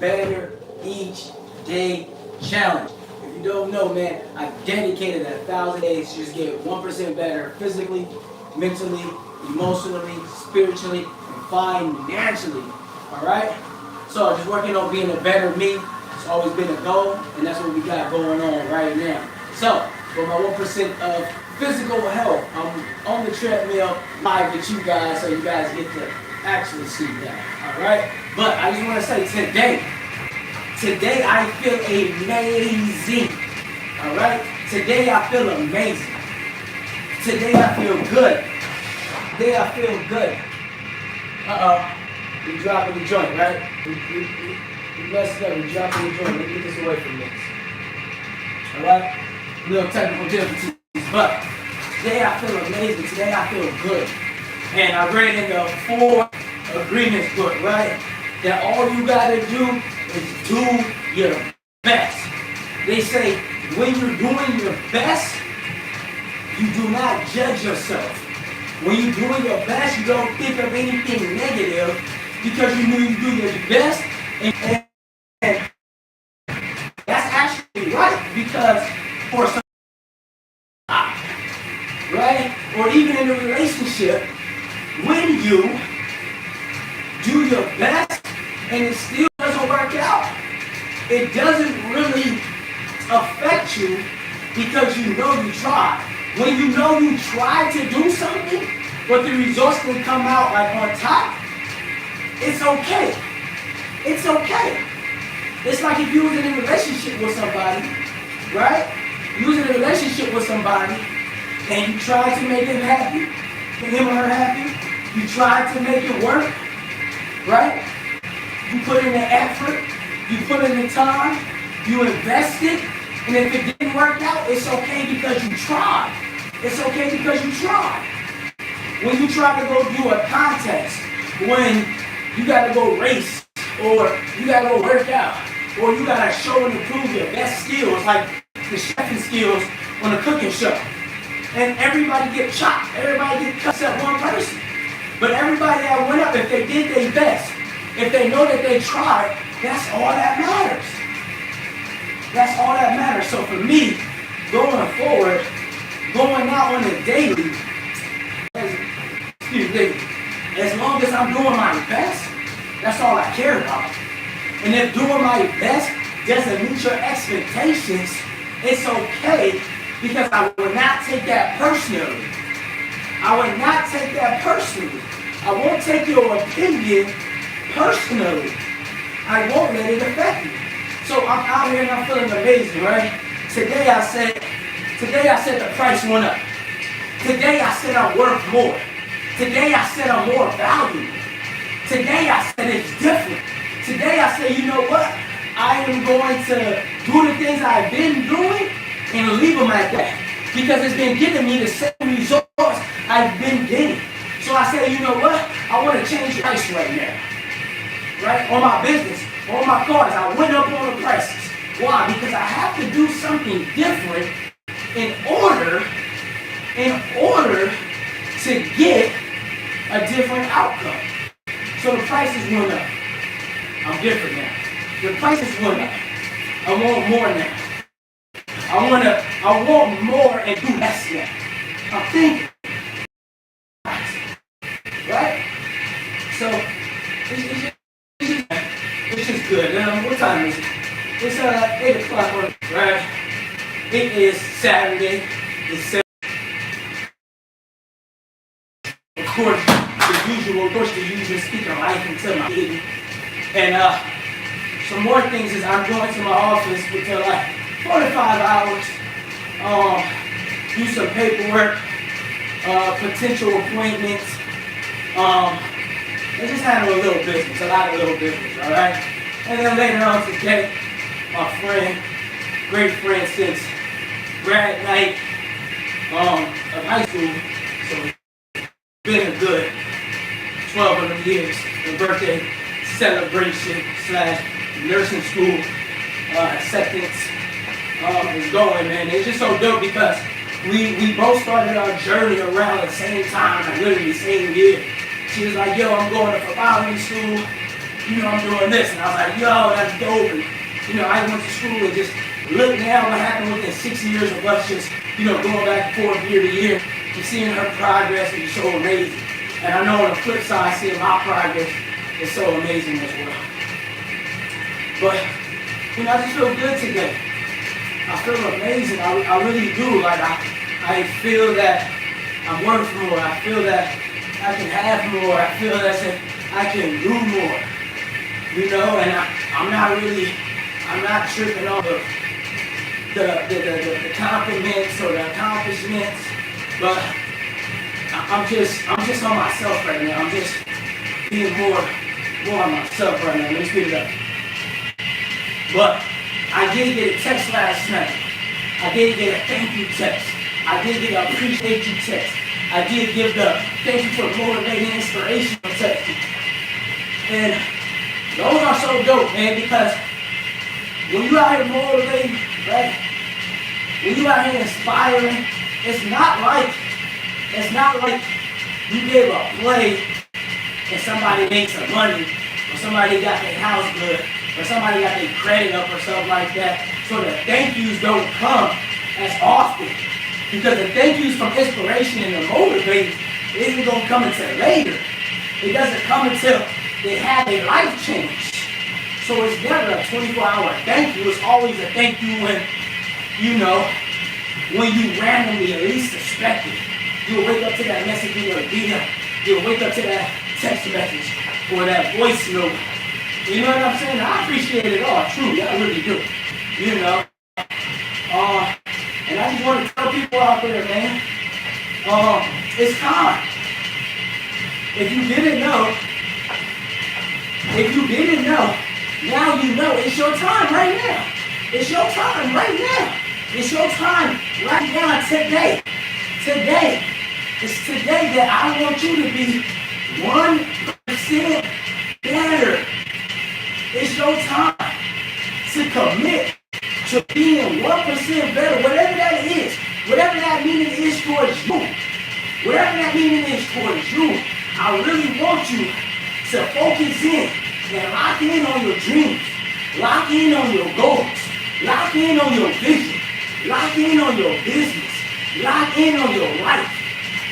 better each day challenge. If you don't know, man, I dedicated 1,000 days to just get 1% better physically, mentally, emotionally, spiritually, and financially. All right? So just working on being a better me. It's always been a goal, and that's what we got going on right now. So, for my 1% of physical health, I'm on the treadmill live with you guys, so you guys get to actually see that. All right? But I just want to say today I feel amazing. All right? Today I feel amazing. Today I feel good. Today I feel good. We dropping the joint, right? We messed up. We dropping the joint. Let me get this away from this. All right? Little technical difficulties, but today I feel amazing. Today I feel good. And I read in the 4 Agreements book, right, that all you gotta do is do your best. They say when you're doing your best, you do not judge yourself. When you're doing your best, you don't think of anything negative because you knew you do your best, and that's actually right, because for some, right, or even in a relationship, when you do your best and it still doesn't work out, it doesn't really affect you because you know you tried. When you know you tried to do something, but the results didn't come out like on top, it's okay. It's okay. It's like if you was in a relationship with somebody, right? You was in a relationship with somebody and you tried to make him happy, him or her happy. You tried to make it work, right? You put in the effort, you put in the time, you invested, and if it didn't work out, it's okay because you tried. It's okay because you tried. When you try to go do a contest, when you got to go race, or you got to go work out, or you got to show and improve your best skills, like the chefing skills on a cooking show. And everybody get chopped, everybody get cut except one person. But everybody that went up, if they did their best, if they know that they tried, that's all that matters. That's all that matters. So for me, going forward, going out on a daily, as long as I'm doing my best, that's all I care about. And if doing my best doesn't meet your expectations, it's okay, because I will not take that personally. I will not take that personally. I won't take your opinion personally. I won't let it affect me. So I'm out here and I'm feeling amazing, right? Today I said the price went up. Today I said I'm worth more. Today I said I'm more valuable. Today I said it's different. Today I said, you know what? I am going to do the things I've been doing and leave them at that. Because it's been giving me the same results I've been getting. So I said, you know what? I want to change the price right now. Right? On my business, on my cars, I went up on the prices. Why? Because I have to do something different in order to get a different outcome. So the prices went up. I'm different now. The prices went up. I want more now. I want more and do less now. I'm thinking. Right? So it's just good. What time is it? It's 8 o'clock, right? It is Saturday. It's Saturday. Of course, the usual speaker life until my evening. And some more things is I'm going to my office for like 45 hours, do some paperwork, potential appointments, and just handle a little business, a lot of little business, all right? And then later on today, my friend, great friend since grad night of high school, so been a good 12 of them years, the birthday celebration / nursing school acceptance is going, man. It's just so dope because we both started our journey around the same time, like literally the same year. She was like, yo, I'm going to phlebotomy school. I'm doing this. And I was like, yo, that's dope. And, I went to school and just look now what happened within 6 years of us just, going back and forth year to year and seeing her progress is so amazing. And I know on the flip side, seeing my progress is so amazing as well. But, I just feel good today. I feel amazing. I really do. Like, I feel that I'm worth more. I feel that I can have more. I feel that I can do more. And I'm not tripping on the compliments or the accomplishments, but I'm just on myself right now. I'm just being more on myself right now. Let me speed it up. But I did get a text last night. I did get a thank you text. I did get an appreciate you text. I did give the thank you for motivating inspirational text. And those are so dope, man, because when you out here motivating, right? When you out here inspiring, it's not like you gave a play and somebody made some money, or somebody got their house good, or somebody got their credit up or something like that. So the thank yous don't come as often. Because the thank yous from inspiration and the motivating isn't going to come until later. It doesn't come until they have a life change. So it's never a 24-hour thank you. It's always a thank you when, when you randomly at least suspect it. You'll wake up to that message in your DM. You'll wake up to that text message or that voice note. You know what I'm saying? I appreciate it all, truly. I really do. And I just want to tell people out there, man, it's time. If you didn't know, now you know. It's your time right now. It's your time right now. It's your time right now, today. Today. It's today that I want you to be 1% better. It's your time to commit to being 1% better, whatever that is, whatever that meaning is towards you, whatever that meaning is towards you. I really want you to focus in and lock in on your dreams, lock in on your goals, lock in on your vision, lock in on your business, lock in on your life,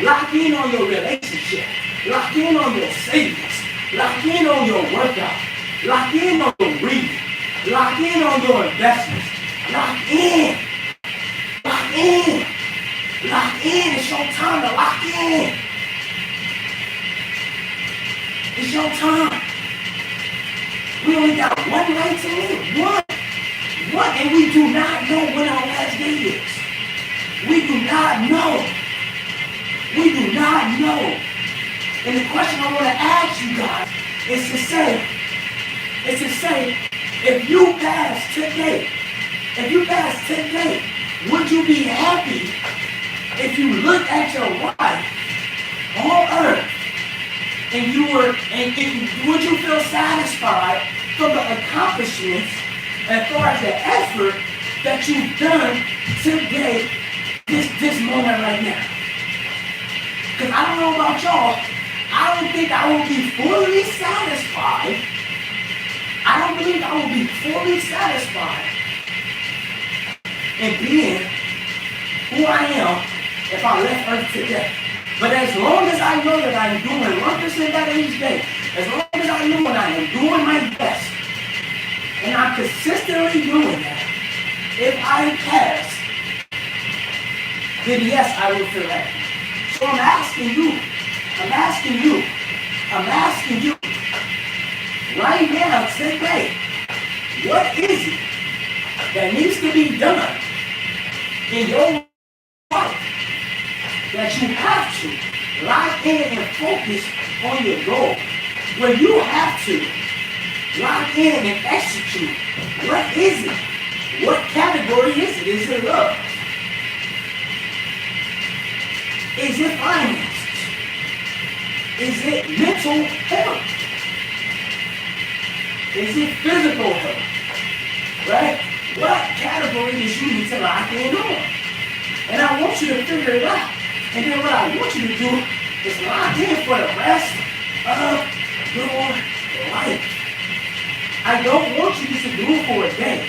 lock in on your relationship, lock in on your savings, lock in on your workout, lock in on your reading, lock in on your investments, lock in, lock in, lock in. It's your time to lock in. It's your time. We only got one night to live. One, and we do not know when our last day is. We do not know. We do not know. And the question I want to ask you guys is to say, if you pass today, would you be happy if you look at your life on earth and would you feel satisfied for the accomplishments as far as the effort that you've done today, this moment right now? Because I don't know about y'all, I don't think I will be fully satisfied. I don't believe I will be fully satisfied in being who I am if I left Earth today. But as long as I know that I'm doing 1% better each day, as long as I know that I am doing my best, and I'm consistently doing that, if I pass, then yes, I will feel happy. So I'm asking you, right now, today, what is it that needs to be done in your life that you have to lock in and focus on your goal? Where you have to lock in and execute. What is it? What category is it? Is it love? Is it finances? Is it mental health? Is it physical health? Right? What categories you need to lock in on? And I want you to figure it out. And then what I want you to do is lock in for the rest of your life. I don't want you just to do it for a day,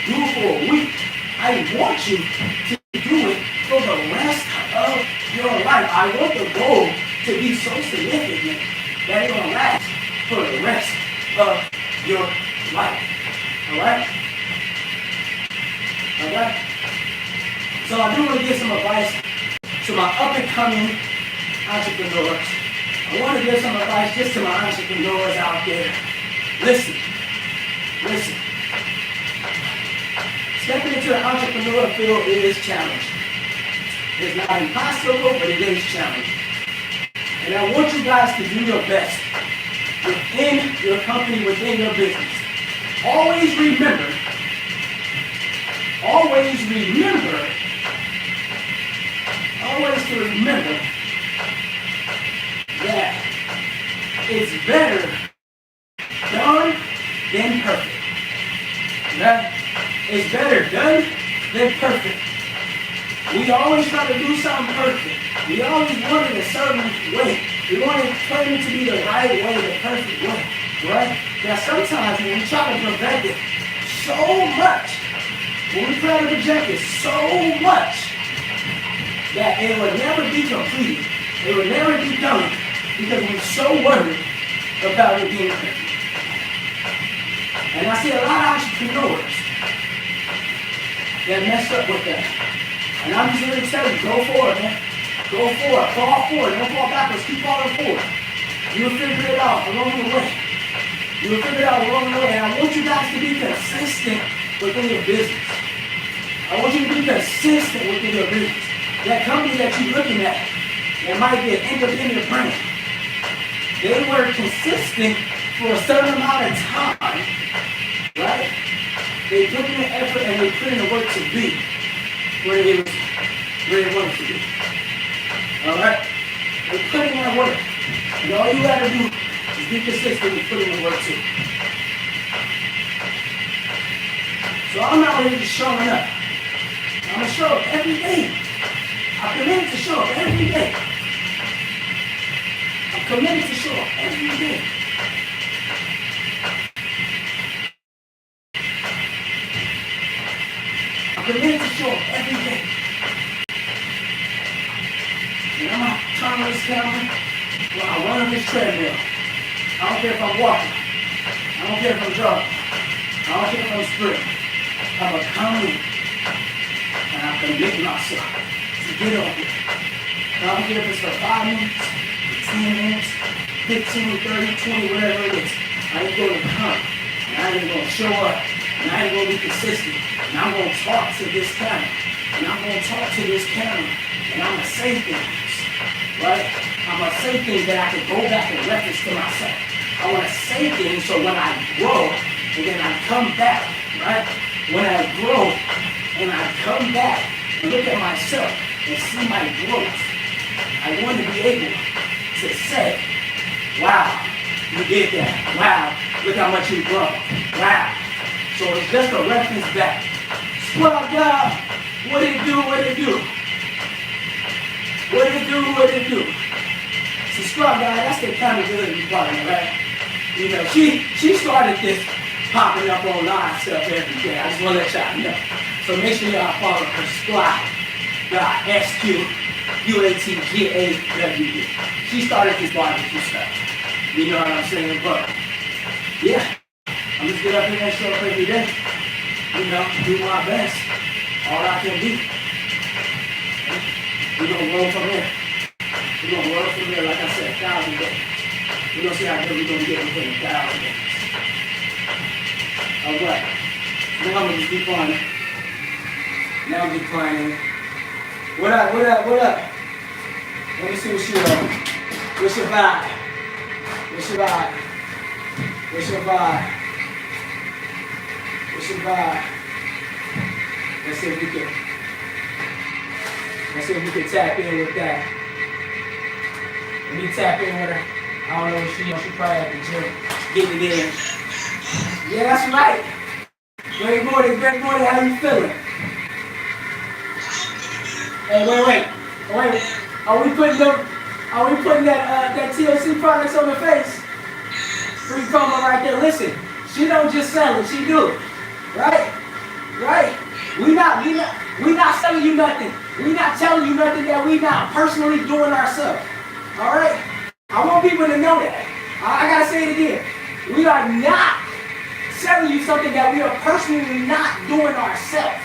do it for a week. I want you to do it for the rest of your life. I want the goal to be so significant that it's going to last for the rest of your life. All right? All right? So I do want to give some advice to my up-and-coming entrepreneurs. I want to give some advice just to my entrepreneurs out there. Listen. Stepping into the entrepreneur field, it is challenging. It's not impossible, but it is challenging. And I want you guys to do your best within your company, within your business. Always remember that it's better done than perfect. Right? It's better done than perfect. We always try to do something perfect. We always want it a certain way. We want it claiming to be the right way, the perfect way. Right? Now sometimes when we try to perfect it so much, when we try to project it so much, that it will never be completed. It will never be done because we're so worried about it being perfect. And I see a lot of entrepreneurs that mess up with that. And I'm just here to tell you, go forward, man. Go forward, fall forward, don't fall backwards, keep falling forward. You'll figure it out along the way. You'll figure it out along the way. And I want you guys to be consistent within your business. I want you to be consistent within your business. That company that you're looking at, that might be an independent brand, they were consistent for a certain amount of time, right? They put in the effort and they put in the work to be where they wanted to be. All right? They put in that work. And all you got to do is be consistent and put in the work too. So I'm out here just showing up. I'm going to show up every day. I'm committed to show up every day. I'm committed to show up every day. I'm committed to show up every day. And I'm not turning this camera while I run on this treadmill. I don't care if I'm walking. I don't care if I'm jogging. I don't care if I'm sprinting. I'm a coming. And I'm committing myself to get on here. I don't care if it's for 5 minutes, 10 minutes, 15, 30, 20, whatever it is. I ain't going to come. And I ain't going to show up. And I ain't going to be consistent. And I'm going to talk to this camera. And I'm going to talk to this camera. And I'm going to say things. Right? I'm going to say things that I can go back and reference to myself. I want to say things so when I grow, and then I come back, right? When I grow, and I come back and look at myself and see my growth, I want to be able to say, wow, you did that. Wow, look how much you've grown. Wow. So it's just a reference back. Squad God, what did it do? What did it do? What did it do? What did it do? So Squad God, that's the accountability partner, right? You know, she started this popping up on live stuff every day. I just want to let y'all know. So make sure y'all follow her Squad God, SQUATGAWD. She started this barbecue stuff. You know what I'm saying? But yeah, I'm just get up here and show up every day. You know, do my best. All I can do. We're going to roll from there. We're going to roll from there, like I said, 1,000 days. We're going to see how good we're going to get within 1,000 days. All right. Now I'm going to just keep on. Now I'm just playing. What up, what up, what up? Let me see what's your vibe. What's your vibe? What's your vibe? What's your vibe? What's your vibe? Let's see if we can tap in with that. Let me tap in with her. I don't know what she probably at the gym. Getting it in. Yeah, that's right. Great morning, how you feeling? Hey, wait. Are we putting that TLC products on the face? Free promo right there. Listen, She don't just sell it, she do it. Right? Right? We not selling you nothing. We not telling you nothing that we not personally doing ourselves. All right? I want people to know that. I gotta say it again. We are not selling you something that we are personally not doing ourselves.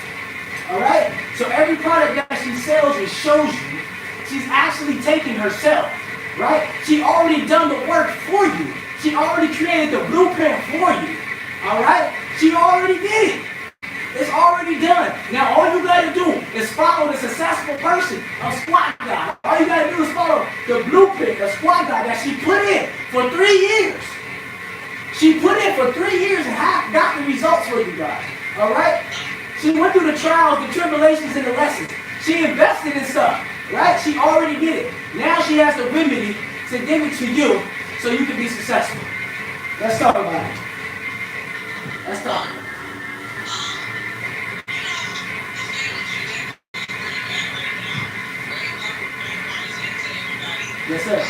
All right? So every product that she sells and shows you, she's actually taking herself. Right? She already done the work for you. She already created the blueprint for you. All right? She already did it. It's already done. Now all you gotta do is follow the successful person, a squat guy. All you gotta do is follow the blueprint, the squat guy that she put in for 3 years. She put in for 3 years and got the results for you guys. All right? She went through the trials, the tribulations, and the lessons. She invested in stuff. Right? She already did it. Now she has the remedy to give it to you so you can be successful. Let's talk about it. Let's talk. Yes, sir.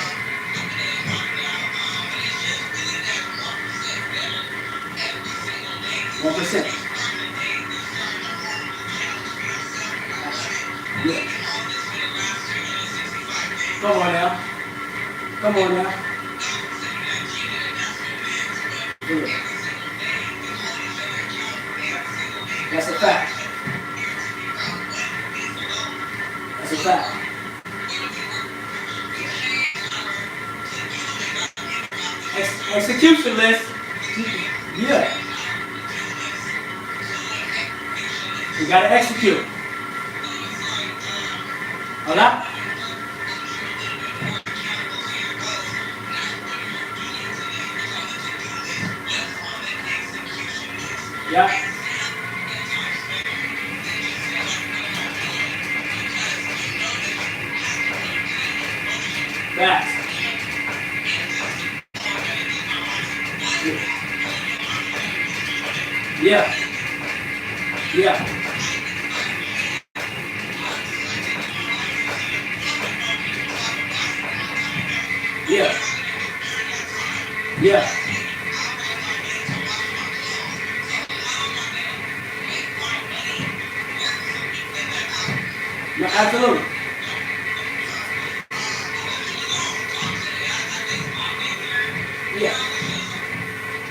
1%. Yeah. Come on now. Come on now. Yeah. That's a fact. That's a fact. Execution list. Yeah. You gotta execute. Hold up. Yeah. Fast. Yeah. Yeah. Yeah. Yeah. No, absolutely. Yeah.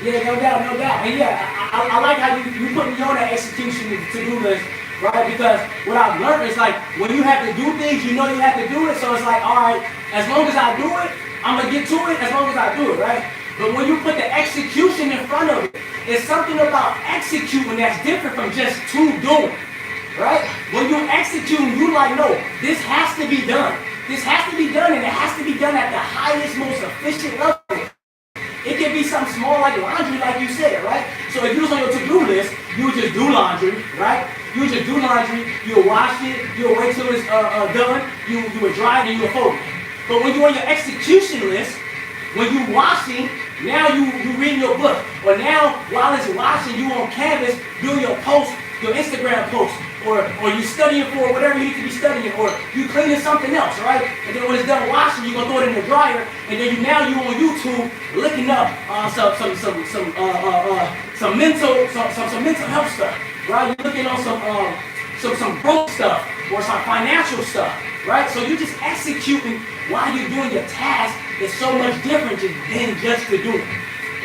Yeah, no doubt, no doubt. And yeah, I like how you put me on that execution to-do list, right? Because what I've learned is like when you have to do things, you know you have to do it. So it's like, all right, as long as I do it, I'm gonna get to it as long as I do it, right? But when you put the execution in front of it, it's something about executing that's different from just doing. Right? When you execute, you like, no, this has to be done. This has to be done, and it has to be done at the highest, most efficient level. It can be something small like laundry, like you said, right? So if you was on your to-do list, you would just do laundry, right? You would just do laundry, you would wash it, you would wait till it's done, you would dry it, and you would fold it. But when you're on your execution list, when you washing, now you reading your book. Or now, while it's washing, you on Canvas doing your post, your Instagram post. Or you studying for whatever you need to be studying, or you cleaning something else, right? And then when it's done washing, you're gonna throw it in the dryer, and then you on YouTube looking up some mental health stuff, right? You're looking on some growth stuff or some financial stuff, right? So you're just executing while you're doing your task. It's so much different than just to do it,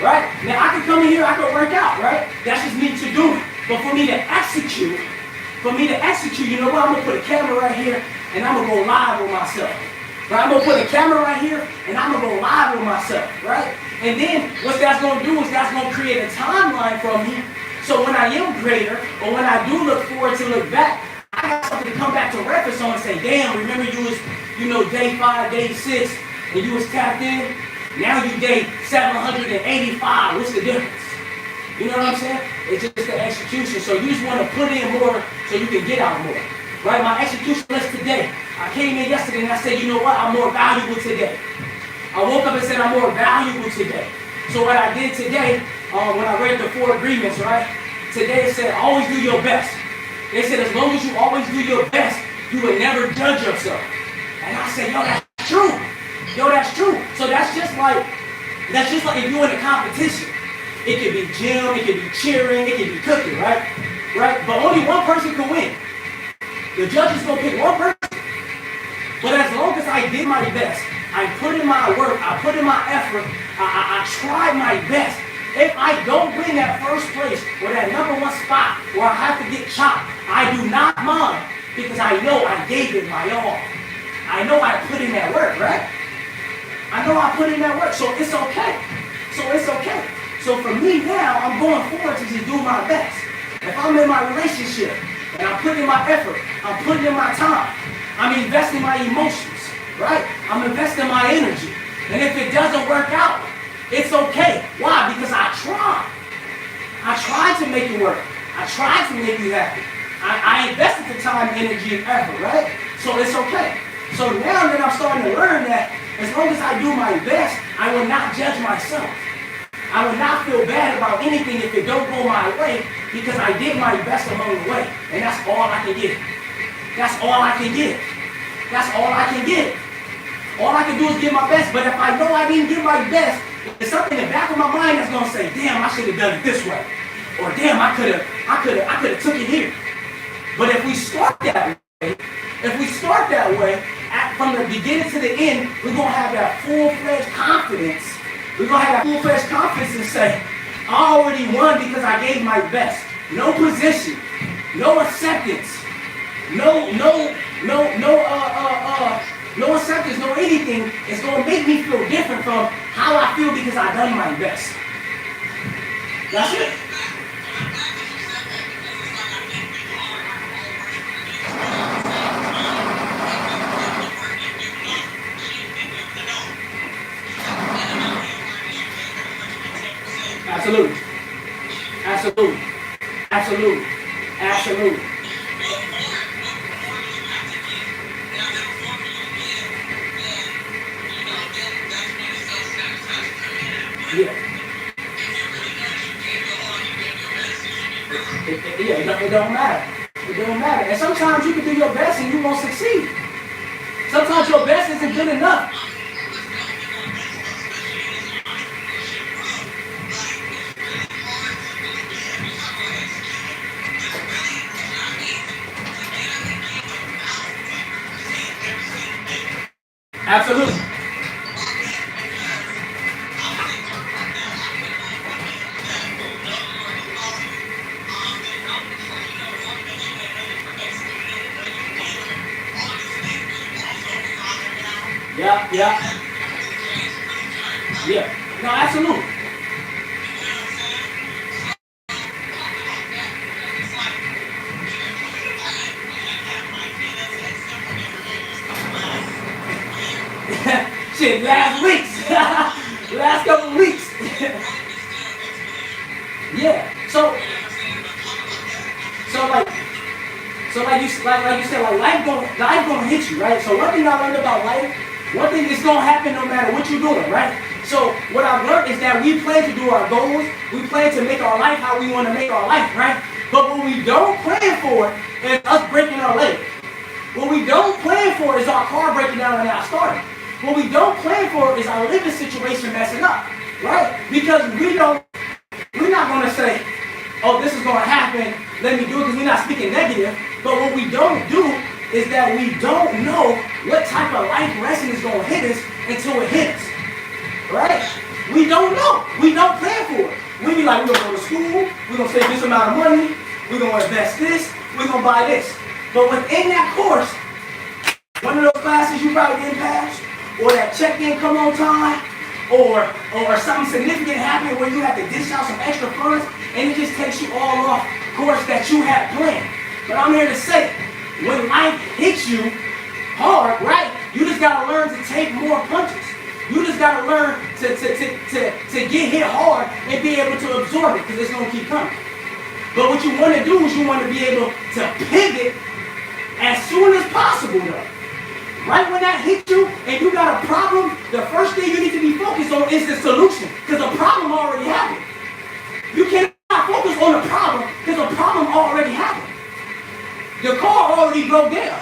right? Now I can come in here, I can work out, right? That's just me to do it. But for me to execute, you know what? I'm gonna put a camera right here and I'm gonna go live with myself. Right? I'm gonna put a camera right here and I'm gonna go live with myself, right? And then what that's gonna do is that's gonna create a timeline for me. So when I am greater, or when I do look forward to look back, I got something to come back to reference on and say, damn, remember you was, day 5, day 6, and you was tapped in? Now you day 785. What's the difference? You know what I'm saying? It's just the execution. So you just want to put in more so you can get out more. Right? My execution list today. I came in yesterday and I said, you know what? I'm more valuable today. I woke up and said I'm more valuable today. So what I did today, when I read the 4 agreements, right? Today it said, always do your best. They said as long as you always do your best, you will never judge yourself. And I said, yo, that's true. Yo, that's true. So that's just like if you're in a competition. It could be gym, it could be cheering, it could be cooking, right? Right? But only one person can win. The judge is going to pick one person. But as long as I did my best, I put in my work, I put in my effort, I tried my best. If I don't win that first place or that number one spot where I have to get chopped, I do not mind because I know I gave it my all. I know I put in that work, right? I know I put in that work, so it's okay. So it's okay. So for me now, I'm going forward to just do my best. If I'm in my relationship and I'm putting in my effort, I'm putting in my time, I'm investing my emotions, right? I'm investing my energy. And if it doesn't work out, it's okay. Why? Because I tried. I tried to make it work. I tried to make you happy. I invested the time, energy, and effort, right? So it's okay. So now that I'm starting to learn that as long as I do my best, I will not judge myself. I will not feel bad about anything if it don't go my way because I did my best along the way. And that's all I can give. That's all I can give. That's all I can give. All I can do is give my best. But if I know I didn't give my best, there's something in the back of my mind that's gonna say, damn, I should have done it this way. Or damn, I could have took it here. But if we start that way, from the beginning to the end, we're gonna have that full-fledged confidence. We're gonna have that full-fledged confidence and say, I already won because I gave my best. No position, no acceptance, no acceptance, no anything is gonna make me feel different from how I feel because I done my best. That's it. Absolutely. Absolutely. Absolutely. Absolutely. Yeah. It don't matter. It don't matter. And sometimes you can do your best and you won't succeed. Sometimes your best isn't good enough. Absolutely. Yeah. Yeah. No, absolutely. Shit, last weeks. Last couple of weeks. Yeah. So like you said, like life gonna hit you, right? So one thing I learned about life, one thing is gonna happen no matter what you're doing, right? So what I've learned is that we plan to do our goals, we plan to make our life how we want to make our life, right? But what we don't plan for is us breaking our leg. What we don't plan for is our car breaking down and not starting. What we don't plan for is our living situation messing up, right? Because we're not gonna say, oh, this is gonna happen, let me do it, because we're not speaking negative. But what we don't do is that we don't know what type of life lesson is gonna hit us until it hits, right? We don't know. We don't plan for it. We be like, we're gonna go to school, we're gonna save this amount of money, we're gonna invest this, we're gonna buy this. But within that course, one of those classes you probably didn't pass, or that check didn't come on time, or something significant happened where you have to dish out some extra funds, and it just takes you all off course that you had planned. But I'm here to say, when life hits you hard, right, you just gotta learn to take more punches. You just gotta learn to get hit hard and be able to absorb it, because it's gonna keep coming. But what you wanna do is you wanna be able to pivot as soon as possible though. Right when that hits you and you got a problem, the first thing you need to be focused on is the solution, because the problem already happened. You cannot focus on the problem because the problem already happened. The car already broke down.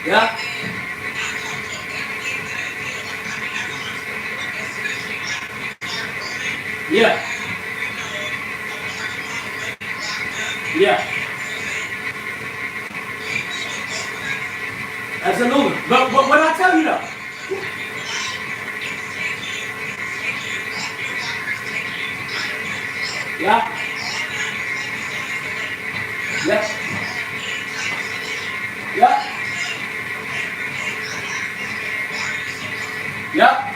Yeah. Yeah. Yeah. Absolutely. But what I tell you though. Yeah. Yeah. Yeah. Yeah.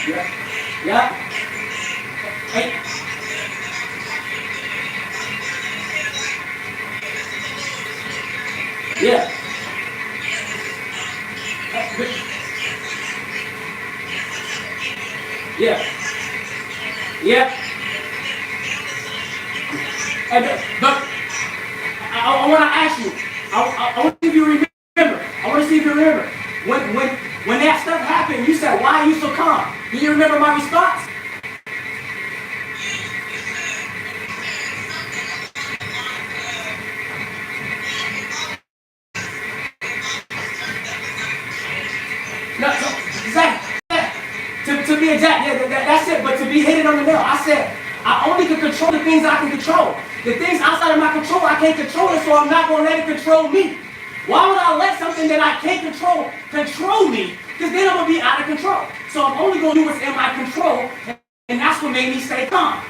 Yeah. Yeah. Hey. Yeah. Yeah. Yeah. But I want to ask you. I want to see if you remember. I want to see if you remember. When that stuff happened, you said, "Why are you so calm?" Do you remember my response? No, so, exactly. Yeah. To be exact, yeah, that's it. But to be hit it on the nail, I said I only can control the things I can control. The things outside of my control, I can't control it, so I'm not going to let it control me. Why would I let something that I can't control me? Because then I'm going to be out of control. So I'm only going to do what's in my control, and that's what made me stay calm.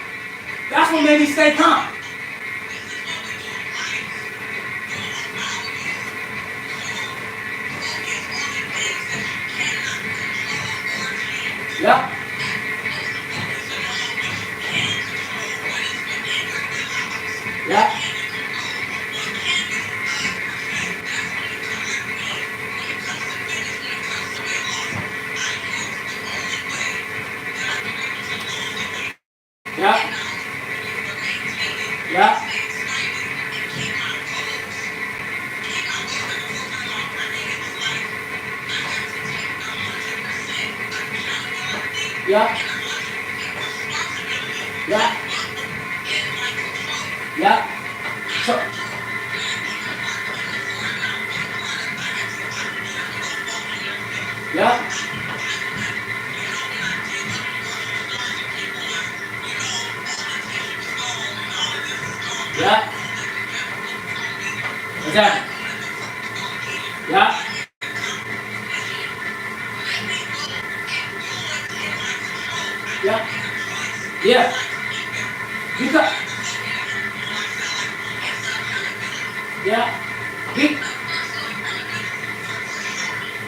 That's what made me stay calm. Yeah. Yeah. Yeah. Yeah. Yeah. Yeah. Yeah. So, yeah. Yeah. Exactly. Yeah. Yeah. Yeah. Because, yeah. Be,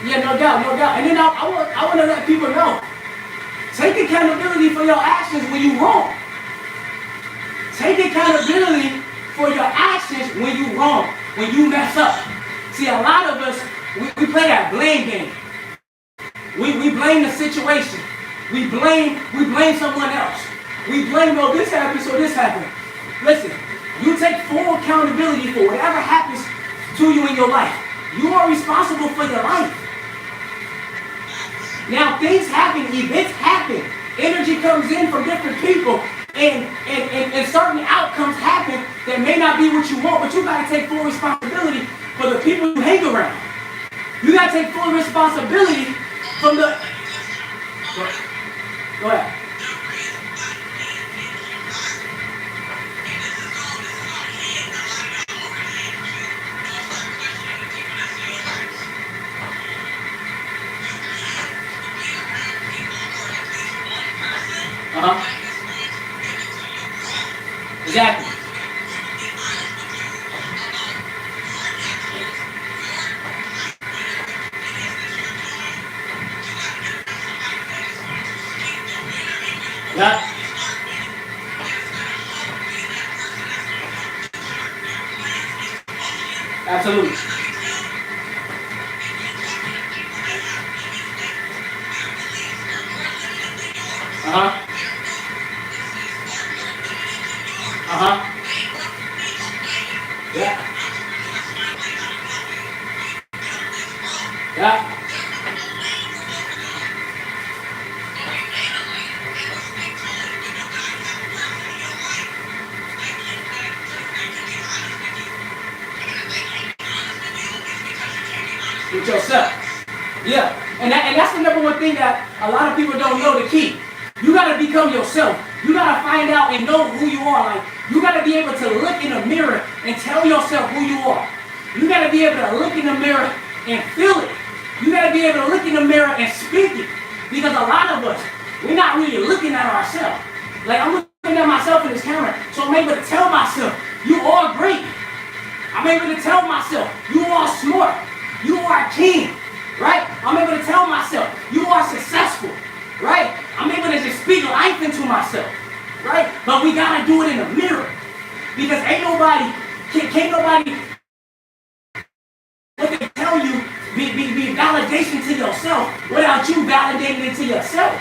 yeah, no doubt, no doubt. And then I want to let people know, take accountability for your actions when you wrong. Take accountability for your actions when you wrong, when you mess up. See, a lot of us, we play that blame game. We blame the situation. We blame someone else. We blame, oh, this happened, so this happened. Listen, you take full accountability for whatever happens to you in your life. You are responsible for your life. Now, things happen, events happen, energy comes in from different people, and certain outcomes happen that may not be what you want, but you got to take full responsibility for the people you hang around. You got to take full responsibility from the... Go ahead. Uh-huh. Exactly. Yeah. Absolutely. Uh-huh. Uh-huh. Yeah. Yeah. with yourself. Yeah, and that's the number one thing that a lot of people don't know the key. You gotta become yourself. You gotta find out and know who you are. Like, you gotta be able to look in the mirror and tell yourself who you are. You gotta be able to look in the mirror and feel it. You gotta be able to look in the mirror and speak it. Because a lot of us, we're not really looking at ourselves. Like, I'm looking at myself in this camera, so I'm able to tell myself, you are great. I'm able to tell myself, you are smart. You are a king, right? I'm able to tell myself, you are successful, right? I'm able to just speak life into myself, right? But we gotta do it in the mirror. Because can't nobody, what they tell you, be validation to yourself without you validating it to yourself.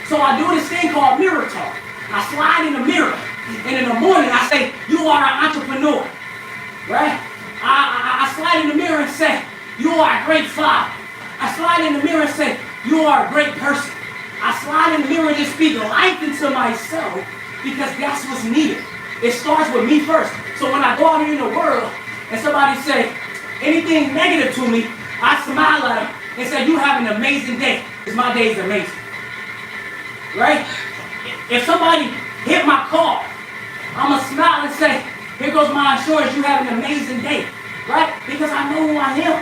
So I do this thing called mirror talk. I slide in the mirror, and in the morning I say, you are an entrepreneur, right? I slide in the mirror and say, you are a great father. I slide in the mirror and say, you are a great person. I slide in the mirror and just speak life into myself because that's what's needed. It starts with me first. So when I go out here in the world and somebody say anything negative to me, I smile at them and say, you have an amazing day, because my day is amazing. Right? If somebody hit my car, I'm going to smile and say, here goes my insurance, you have an amazing day. Right? Because I know who I am.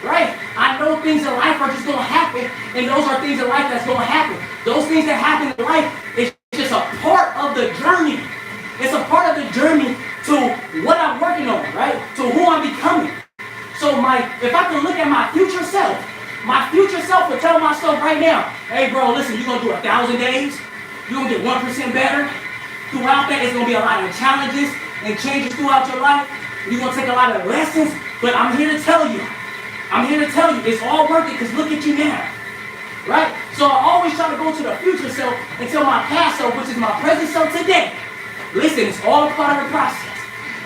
Right? I know things in life are just going to happen, and those are things in life that's going to happen. Those things that happen in life is just a part of the journey. It's a part of the journey to what I'm working on, right? To who I'm becoming. So if I can look at my future self will tell myself right now, hey bro, listen, you're going to do 1,000 days. You're going to get 1% better. Throughout that, it's going to be a lot of challenges and changes throughout your life. You're going to take a lot of lessons, but I'm here to tell you, it's all worth it because look at you now, right? So I always try to go to the future self and tell my past self, which is my present self today, listen, it's all a part of the process.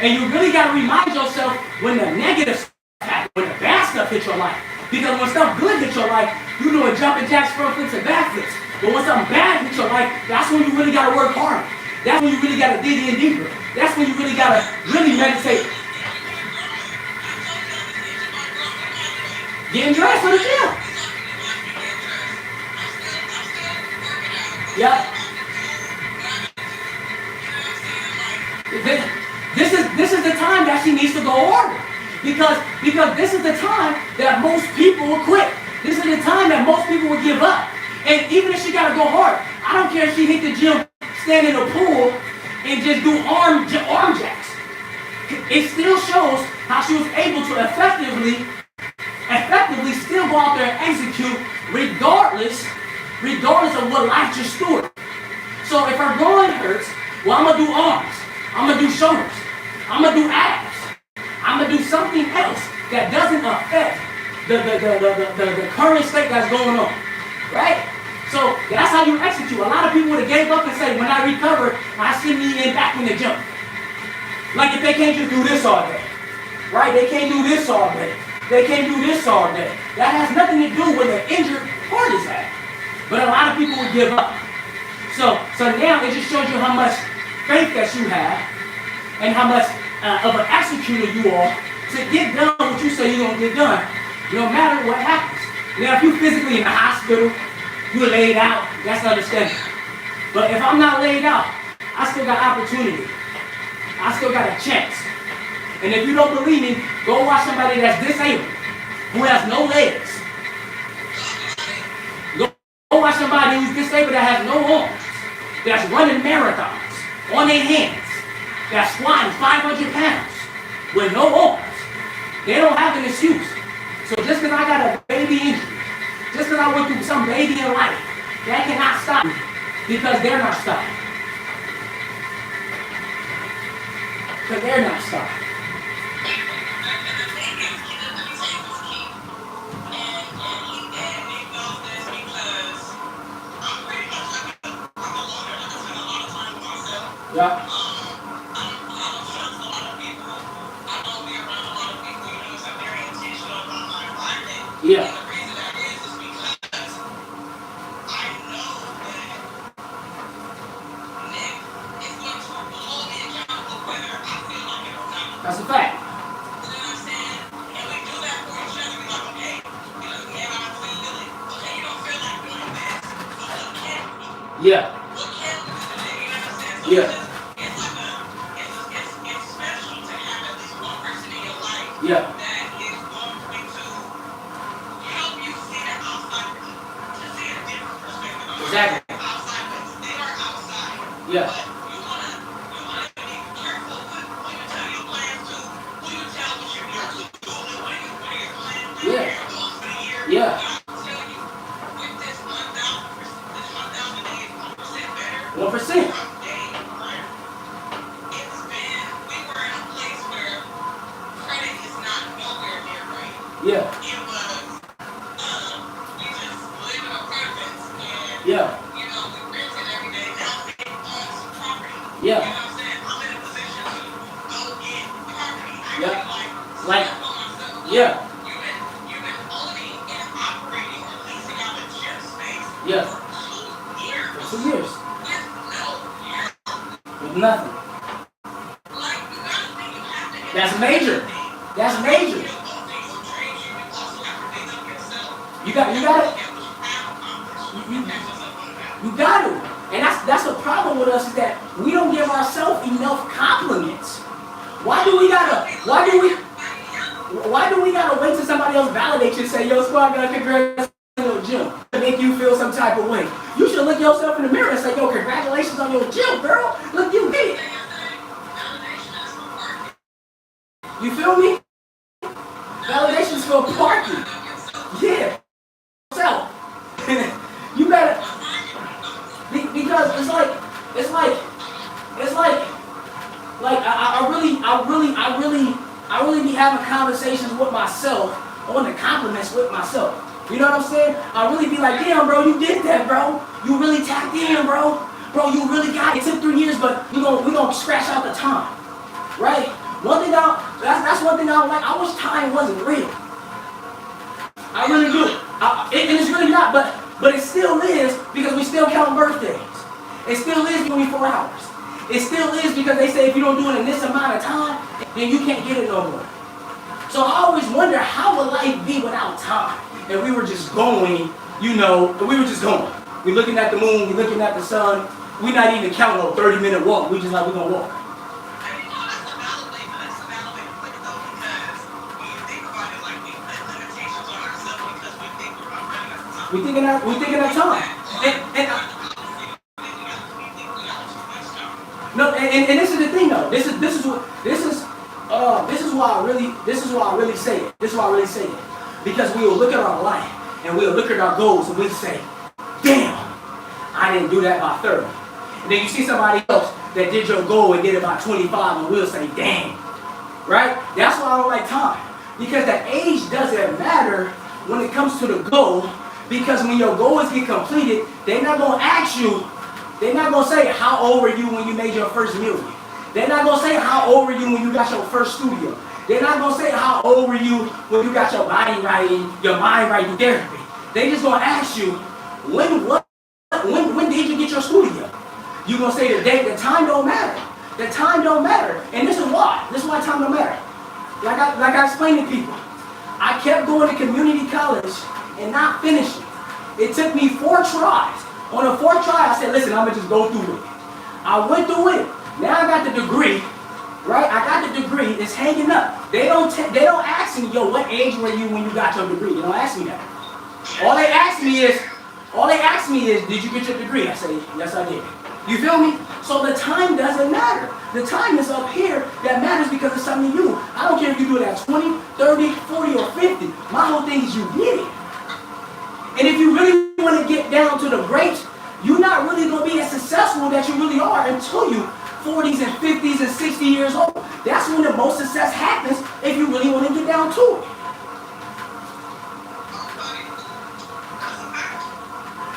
And you really got to remind yourself when the negative stuff happens, when the bad stuff hits your life. Because when stuff good hits your life, you're doing jumping jacks, front flips, and back flips. But when something bad hits your life, that's when you really got to work harder. That's when you really got to dig in deeper. That's when you really got to really meditate. Getting dressed for the gym. Yep. This is the time that she needs to go harder. Because this is the time that most people will quit. This is the time that most people will give up. And even if she got to go hard, I don't care if she hit the gym, stand in the pool, and just do arm jacks. It still shows how she was able to effectively still go out there and execute regardless of what life just threw her. So if her groin hurts, well, I'm going to do arms. I'm going to do shoulders. I'm going to do abs. I'm going to do something else that doesn't affect the current state that's going on. Right? So that's how you execute. A lot of people would have gave up and say, when I recover, I see me in back in the gym. Like if they can't just do this all day. Right? They can't do this all day. They can't do this all day. That has nothing to do with the injured part is at. But a lot of people would give up. So now it just shows you how much faith that you have and how much of an executor you are to get done what you say you're going to get done, no matter what happens. Now, if you're physically in the hospital, you're laid out, that's understandable. But if I'm not laid out, I still got opportunity. I still got a chance. And if you don't believe me, go watch somebody that's disabled, who has no legs. Go watch somebody who's disabled that has no arms, that's running marathons on their hands, that's squatting 500 pounds with no arms. They don't have an excuse. So just because I got a baby injury, just because I went through some baby in life, that cannot stop me because they're not stopping. Because they're not stopping. Yeah. Yeah. That's a fact. Yeah. Yeah. Yeah. Exactly. Yeah. Yeah. Yeah. 1%. Yeah. Yeah. Yeah. Yeah. Like, yeah. Yeah. For 2 years. With nothing. That's major. That's major. You got it. You got it. And that's the problem with us is that we don't give ourselves enough compliments. Why do we gotta wait till somebody else validates you and say, yo, squad got congratulations on your gym to make you feel some type of way? You should look yourself in the mirror and say, yo, congratulations on your gym, girl. Look, you did it. You feel me? Validations for parking. Yeah. So you better because I really be having conversations with myself on the compliments with myself. You know what I'm saying? I really be like, damn, bro, you did that, bro. You really tapped in, bro. Bro, you really got it. It took 3 years, but we gonna scratch out the time, right? That's one thing I don't like. I wish time wasn't real. I really do. And it's really not, but it still is because we still count birthdays. It still is 24 hours. It still is because they say if you don't do it in this amount of time, then you can't get it no more. So I always wonder, how would life be without time? And we were just going, we were just going. We're looking at the moon, we're looking at the sun. We're not even counting a 30-minute walk. We just like, we're going to walk. We thinking that time. And this is the thing though. This is why I really say it. This is why I really say it. Because we will look at our life and we'll look at our goals and we'll say, damn, I didn't do that by 30. And then you see somebody else that did your goal and did it by 25 and we'll say, damn. Right? That's why I don't like time. Because the age doesn't matter when it comes to the goal. Because when your goals get completed, they're not going to ask you, they're not going to say, how old were you when you made your first million? They're not going to say, how old were you when you got your first studio? They're not going to say, how old were you when you got your body right and your mind right in therapy? They just going to ask you, when did you get your studio? You're going to say the date. The time don't matter. The time don't matter. And this is why. This is why time don't matter. Like I explained to people, I kept going to community college and not finishing. It took me 4 tries. On the 4th try, I said, listen, I'm going to just go through it. I went through it. Now I got the degree, right? I got the degree. It's hanging up. They don't ask me, yo, what age were you when you got your degree? They don't ask me that. All they ask me is, did you get your degree? I say, yes, I did. You feel me? So the time doesn't matter. The time is up here that matters because it's something you do. I don't care if you do it at 20, 30, 40, or 50. My whole thing is you did it. And if you really want to get down to the grapes, you're not really going to be as successful that you really are until you 40s and 50s and 60 years old. That's when the most success happens if you really want to get down to it.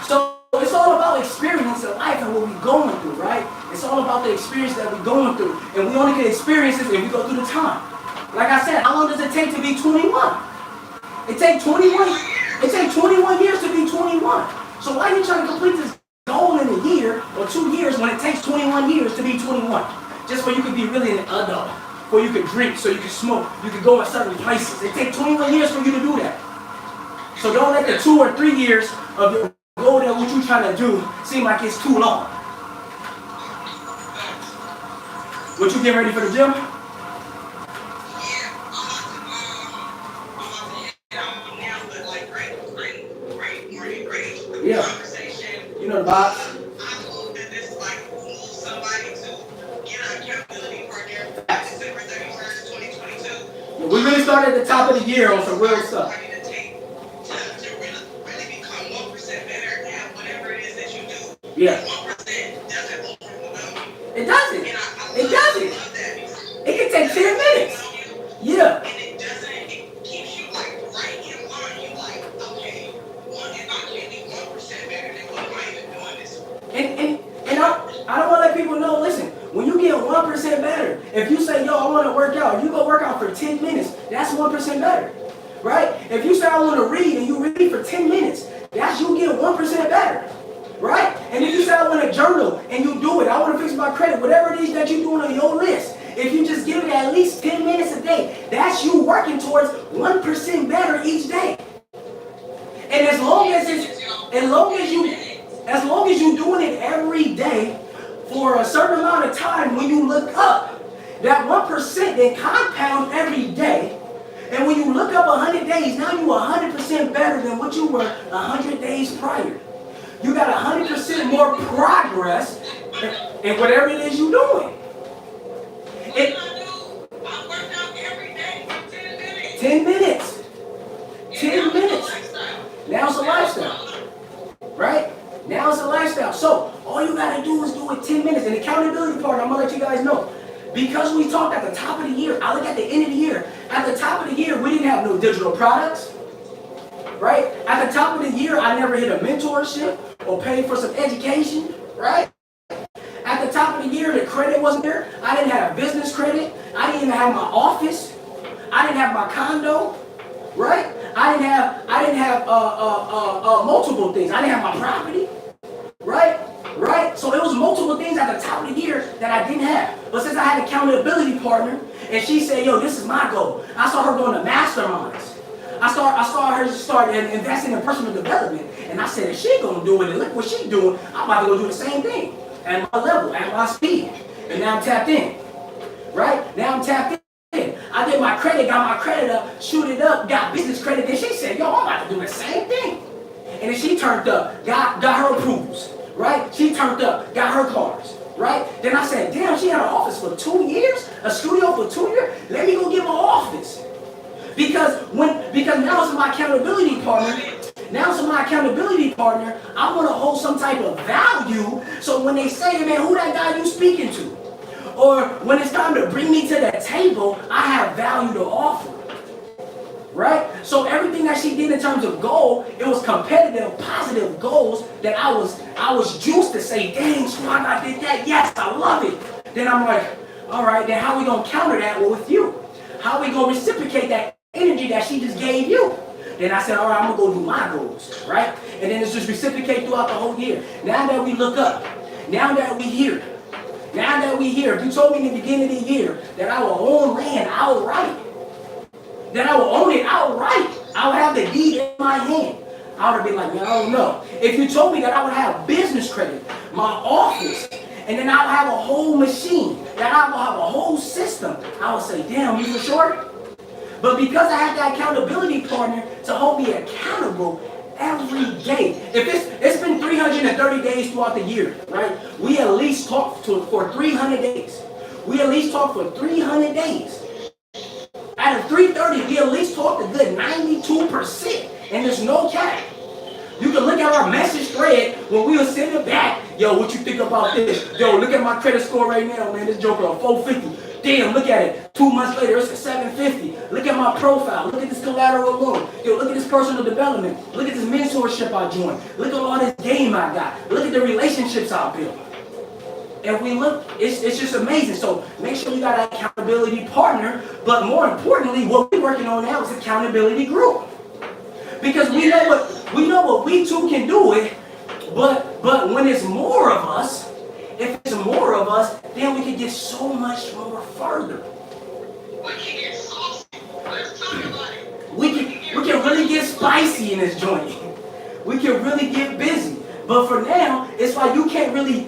So it's all about experience in life and what we're going through, right? It's all about the experience that we're going through. And we only can experience it if we go through the time. Like I said, how long does it take to be 21? It takes 21 years to be 21. So why are you trying to complete this goal in a year or 2 years when it takes 21 years to be 21? Just so you could be really an adult, so you could drink, so you could smoke, you could go in certain places. It takes 21 years for you to do that. So don't let the 2 or 3 years of your goal that what you're trying to do seem like it's too long. What you get ready for the gym? Yeah. You know the box. We really started at the top of the year on some real stuff. Yeah. It doesn't. It doesn't. It can take 10 minutes. Yeah. And I don't want to let people know, listen, when you get 1% better, if you say, yo, I want to work out, you go work out for 10 minutes, that's 1% better. Right? If you say, I want to read, and you read for 10 minutes, that's you get 1% better. Right? And if you say, I want to journal, and you do it, I want to fix my credit, whatever it is that you're doing on your list, if you just give it at least 10 minutes a day, that's you working towards 1% better each day. And as long as you're doing it every day for a certain amount of time, when you look up, that 1% then compounds every day. And when you look up 100 days, now you're 100% better than what you were 100 days prior. You got 100% more progress in whatever it is you're doing. I work out every day for 10 minutes. 10 minutes. 10 minutes. Now it's a lifestyle. Right? Now it's a lifestyle. So all you got to do is do it 10 minutes. And the accountability part, I'm going to let you guys know. Because we talked at the top of the year, I look at the end of the year. At the top of the year, we didn't have no digital products. Right? At the top of the year, I never hit a mentorship or paid for some education. Right? At the top of the year, the credit wasn't there. I didn't have business credit. I didn't even have my office. I didn't have my condo. Right? I didn't have multiple things. I didn't have my property. Right? Right? So it was multiple things at the top of the year that I didn't have. But since I had an accountability partner, and she said, yo, this is my goal. I saw her going to masterminds. I saw her start investing in personal development. And I said, if she gonna do it, and look what she's doing, I'm about to go do the same thing. At my level, at my speed. And now I'm tapped in. Right? Now I'm tapped in. I did my credit, got my credit up, shoot it up, got business credit. Then she said, yo, I'm about to do the same thing. And then she turned up, got her approvals. Right? She turned up, got her cars. Right? Then I said, damn, she had an office for 2 years? A studio for 2 years? Let me go give her an office. Because now it's my accountability partner. Now it's my accountability partner. I want to hold some type of value. So when they say, man, who that guy you speaking to? Or when it's time to bring me to the table, I have value to offer. Right? So everything that she did in terms of goal, it was competitive, positive goals that I was juiced to say, dang, Squad, I did that. Yes, I love it. Then I'm like, all right, then how we going to counter that with you? How we going to reciprocate that energy that she just gave you? Then I said, all right, I'm going to go do my goals, right? And then it's just reciprocate throughout the whole year. Now that we look up, now that we hear, if you told me in the beginning of the year that I will own land outright, that I will own it outright, I would have the deed in my hand, I would have been like, man, I don't know. If you told me that I would have business credit, my office, and then I would have a whole machine, that I would have a whole system, I would say, damn, you for sure? But because I have that accountability partner to hold me accountable every day. If it's been 330 days throughout the year, right? We at least talk for 300 days. We at least talk for 300 days. Out of 330, we at least talked a good 92%. And there's no cap. You can look at our message thread when we were sitting back. Yo, what you think about this? Yo, look at my credit score right now, man. This joker a 450. Damn, look at it. 2 months later, it's a 750. Look at my profile. Look at this collateral loan. Yo, look at this personal development. Look at this mentorship I joined. Look at all this game I got. Look at the relationships I built. And we look, it's just amazing. So make sure you got an accountability partner. But more importantly, what we're working on now is accountability group. Because we know what we too can do it. But when it's more of us, if it's more of us, then we can get so much more further. We can get saucy. Let's talk about it. We can really get spicy in this joint. We can really get busy. But for now, it's like you can't really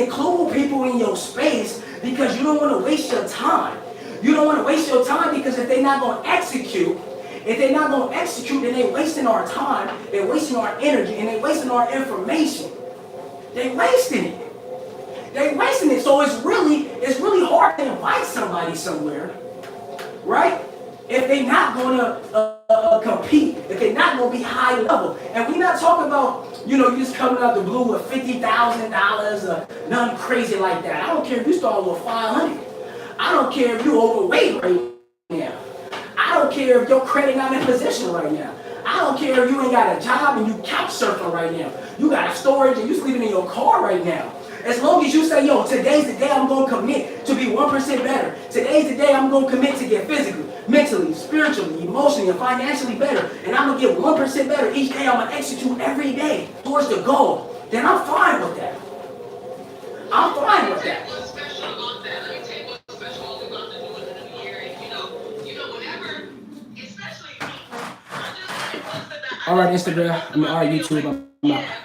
include people in your space because you don't want to waste your time. You don't want to waste your time because if they're not going to execute, then they're wasting our time, they're wasting our energy, and they're wasting our information. They're wasting it. They're wasting it. So it's really hard to invite somebody somewhere, right? If they're not going to compete, if they're not going to be high level. And we're not talking about, you just coming out the blue with $50,000 or nothing crazy like that. I don't care if you start with 500. I don't care if you're overweight right now. I don't care if your credit not in position right now. I don't care if you ain't got a job and you couch surfing right now. You got a storage and you sleeping in your car right now. As long as you say, yo, today's the day I'm going to commit to be 1% better. Today's the day I'm going to commit to get physically, mentally, spiritually, emotionally, and financially better. And I'm going to get 1% better each day. I'm going to execute every day towards the goal. Then I'm fine with that. I'm fine with that. What's special about that? Let me tell you what's special about what we're about to do in the new year. And whatever, especially me. All right, Instagram. All right, YouTube. I'm out.